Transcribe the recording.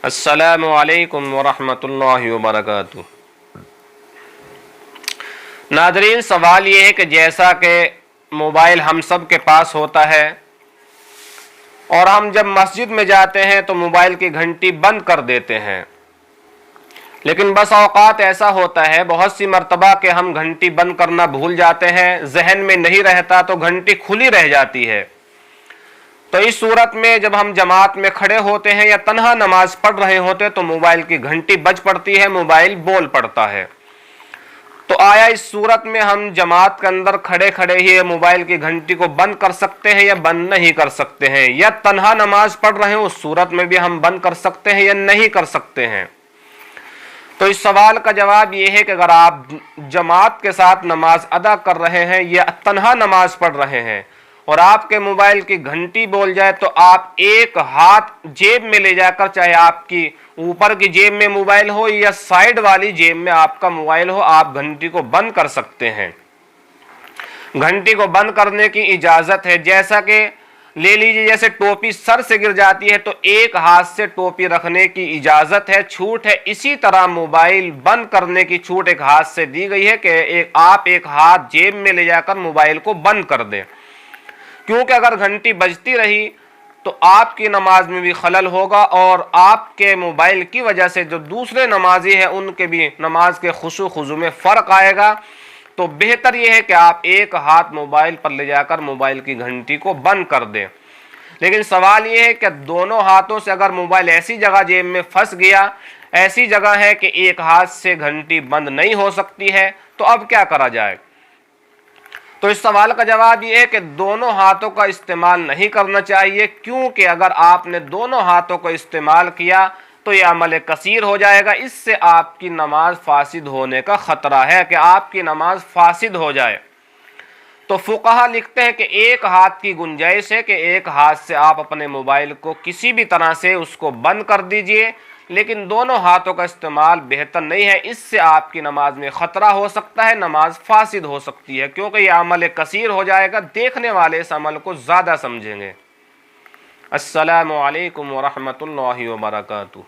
السلام علیکم ورحمۃ اللہ وبرکاتہ۔ ناظرین، سوال یہ ہے کہ جیسا کہ موبائل ہم سب کے پاس ہوتا ہے اور ہم جب مسجد میں جاتے ہیں تو موبائل کی گھنٹی بند کر دیتے ہیں، لیکن بس اوقات ایسا ہوتا ہے بہت سی مرتبہ کہ ہم گھنٹی بند کرنا بھول جاتے ہیں، ذہن میں نہیں رہتا تو گھنٹی کھلی رہ جاتی ہے۔ تو اس صورت میں جب ہم جماعت میں کھڑے ہوتے ہیں یا تنہا نماز پڑھ رہے ہوتے تو موبائل کی گھنٹی بج پڑتی ہے، موبائل بول پڑتا ہے، تو آیا اس صورت میں ہم جماعت کے اندر کھڑے کھڑے ہی موبائل کی گھنٹی کو بند کر سکتے ہیں یا بند نہیں کر سکتے ہیں؟ یا تنہا نماز پڑھ رہے ہیں اس صورت میں بھی ہم بند کر سکتے ہیں یا نہیں کر سکتے ہیں؟ تو اس سوال کا جواب یہ ہے کہ اگر آپ جماعت کے ساتھ نماز ادا کر رہے ہیں یا تنہا نماز پڑھ رہے ہیں اور آپ کے موبائل کی گھنٹی بول جائے تو آپ ایک ہاتھ جیب میں لے جا کر، چاہے آپ کی اوپر کی جیب میں موبائل ہو یا سائیڈ والی جیب میں آپ کا موبائل ہو، آپ گھنٹی کو بند کر سکتے ہیں۔ گھنٹی کو بند کرنے کی اجازت ہے، جیسا کہ لے لیجیے جیسے ٹوپی سر سے گر جاتی ہے تو ایک ہاتھ سے ٹوپی رکھنے کی اجازت ہے، چھوٹ ہے، اسی طرح موبائل بند کرنے کی چھوٹ ایک ہاتھ سے دی گئی ہے کہ آپ ایک ہاتھ جیب میں لے جا کر موبائل کو بند کر دیں، کیونکہ اگر گھنٹی بجتی رہی تو آپ کی نماز میں بھی خلل ہوگا اور آپ کے موبائل کی وجہ سے جو دوسرے نمازی ہیں ان کے بھی نماز کے خشوع خضوع میں فرق آئے گا۔ تو بہتر یہ ہے کہ آپ ایک ہاتھ موبائل پر لے جا کر موبائل کی گھنٹی کو بند کر دیں۔ لیکن سوال یہ ہے کہ دونوں ہاتھوں سے اگر موبائل ایسی جگہ جیب میں پھنس گیا، ایسی جگہ ہے کہ ایک ہاتھ سے گھنٹی بند نہیں ہو سکتی ہے، تو اب کیا کرا جائے؟ تو اس سوال کا جواب یہ ہے کہ دونوں ہاتھوں کا استعمال نہیں کرنا چاہیے، کیونکہ اگر آپ نے دونوں ہاتھوں کو استعمال کیا تو یہ عمل کثیر ہو جائے گا، اس سے آپ کی نماز فاسد ہونے کا خطرہ ہے کہ آپ کی نماز فاسد ہو جائے۔ تو فقہا لکھتے ہیں کہ ایک ہاتھ کی گنجائش ہے کہ ایک ہاتھ سے آپ اپنے موبائل کو کسی بھی طرح سے اس کو بند کر دیجئے، لیکن دونوں ہاتھوں کا استعمال بہتر نہیں ہے، اس سے آپ کی نماز میں خطرہ ہو سکتا ہے، نماز فاسد ہو سکتی ہے، کیونکہ یہ عمل کثیر ہو جائے گا، دیکھنے والے اس عمل کو زیادہ سمجھیں گے۔ السلام علیکم ورحمۃ اللہ وبرکاتہ۔